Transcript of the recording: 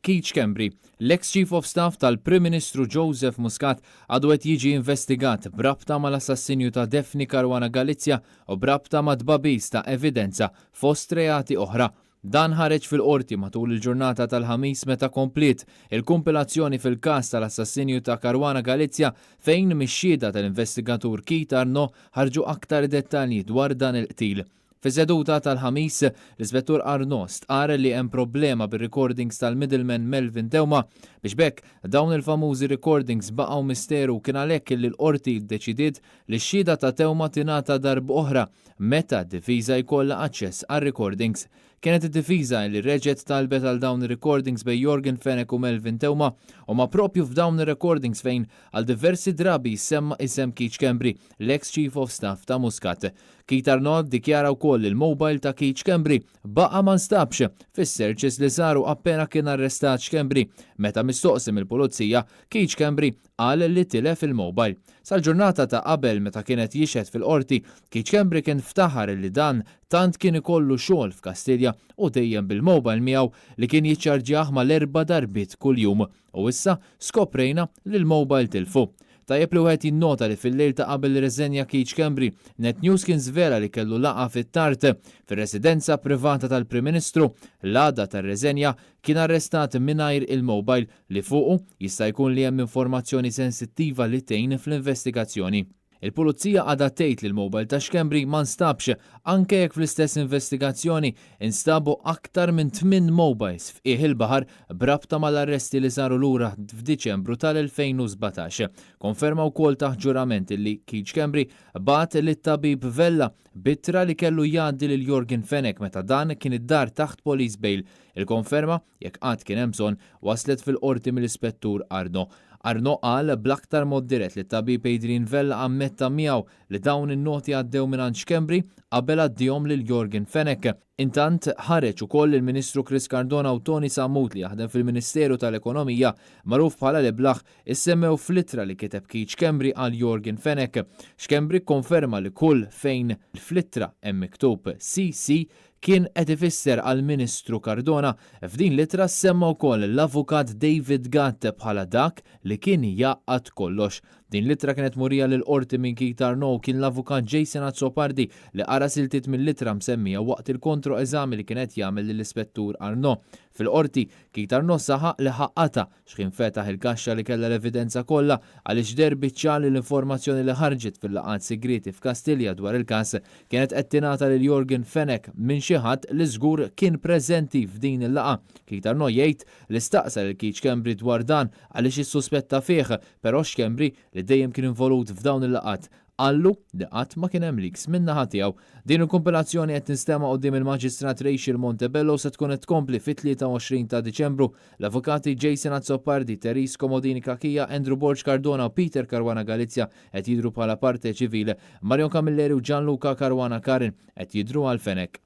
Keith Schembri, l-ex Chief of Staff tal-Prim Ministru Joseph Muscat għadu qed jiġi investigat brabta mal-assassinju ta' Daphne Caruana Galizia u brabta ma' tbabiż ta' evidenza fost reati oħra. Dan ħareġ fil-qorti matul il-ġurnata tal-ħamis meta komplet il-kumpilazzjoni fil-każ tal-assassinju ta' Caruana Galizia fejn mix-xhieda tal-investigatur Keith Arnaud ħarġu aktar dettalji dwar dan il-qtil. Fis-seduta tal-ħamis, l-Ispettur Arnaud stqar li hemm problema bir-recordings tal-middleman Melvin Teuma biex bekk dawn il-famużi recordings baqgħu misteru kien għalhekk li l-qorti ddeċidiet li x-xhieda ta' Teuma tingħata darb oħra meta d-difiża jkollha aċċess għar-recordings. Kienet id-difiża li reġgħet talbet għal dawn ir-recordings bejn Jorgen Fenech u Melvin Teuma u ma propju f'dawn ir-recordings fejn għal diversi drabi semma isem Keith Schembri, l-ex Chief of Staff ta' Muscat. Keith Arnaud dikjara wkoll il-mobile ta' Keith Schembri baqa' ma nstabx fis-searches li saru appena kien arrestat Schembri. Meta mistoqsim il-pulizija, Keith Schembri qal li tilef il-mobile. Sal-ġurnata ta' qabel meta kienet jixhed fil-qorti, Keith Schembri kien ftaħar li dan tant kien ikollu xogħol f'Kastilja u dejjem bil-mobile miegħu li kien jiċċarġjah mal-4 darbit kuljum u issa skoprejna li l-mobile tilfu. Tajjeb li wieħed jinnota li fil-lejl ta' qabel reżenja Keith Schembri, Net News kien żvela li kellu laqgħa fit-Tart fir-residenza privata tal-Prim Ministru. L-għada tar-reżenja kien arrestat mingħajr il-mobile li fuqu jista' jkun li hemm informazzjoni sensittiva li tgħin fl-investigazzjoni. Il-pulizija għadha tgħid li l-mobile ta' Schembri ma nstabx anke jekk fl-istess investigazzjoni instabu aktar minn 8 mobiles f'qiegħ il-baħar brabta mal-arresti li saru lura f'Diċembru tal-2017. Konferma wkoll taħt ġurament li Keith Schembri bagħat lit-tabib Vella bittra li kellu jgħaddi lil Jorgen Fenech meta dan kien id-dar taħt police bail. Il-konferma jekk qatt kien hemm bżonn waslet fil-qorti mill-Ispettur Arnaud. Arnaud qal bl-aktar mod dirett li t-tabib Adrian Vella ammetta miegħu li dawn in-noti għaddew mingħand Schembri qabel għaddihom lil Jorgen Fenech. Intant ħareġ ukoll il-Ministru Chris Cardona u Tony Samut li jaħdem fil-Ministeru tal-Ekonomija magħruf bħala l-Eblaħ issemmew fl-ittra li kiteb Keith Schembri għal Jorgen Fenech. Schembri konferma li kull fejn fl-ittra hemm miktub CC kien qed ifisser għal Ministru Cardona. F'din l-ittra semma wkoll l-avukat David Gatt bħala dak li kien jaqqat kollox. Din l-ittra kienet murija lil qorti minn Keith Arnaud kien l-avukat Jason Azzopardi li qara siltiet mill-ittra msemmija waqt il-kontroeżami li kienet jagħmel lill-Ispettur Arnaud. Fil-qorti, Keith Arnaud saħaq li ħaqqata x'kien fetaħ il-kaxxa li kellha l-evidenza kollha għaliex der biċċali l-informazzjoni li ħarġet fil-laqgħat segreti f'Kastilja dwar il-każ kienet qed tingħata lil Jorgen Fenech minn xi ħadd li żgur kien preżenti f'din il-laqgħa. Keith Arnaud jgħid li staqsa lil Keith Schembri dwar dan għaliex issuspetta fih, però Schembri li dejjem kien involut f'dawn il-laqgħat qallu li qatt ma kien hemm leaks min-naħa tiegħu. Din il-kompilazzjoni qed tinstema' quddiem il-Maġistrat Rachel Montebello se tkun qed tkompli fit-23 ta' Diċembru. L-avukati Jason Azzopardi, Teris Komodini Kakija, Andrew Borg Cardona u Peter Caruana Galizia qed jidhru bħala parte ċivile. Marion Camilleri u Gianluca Caruana Karin qed jidhru għal Fenech.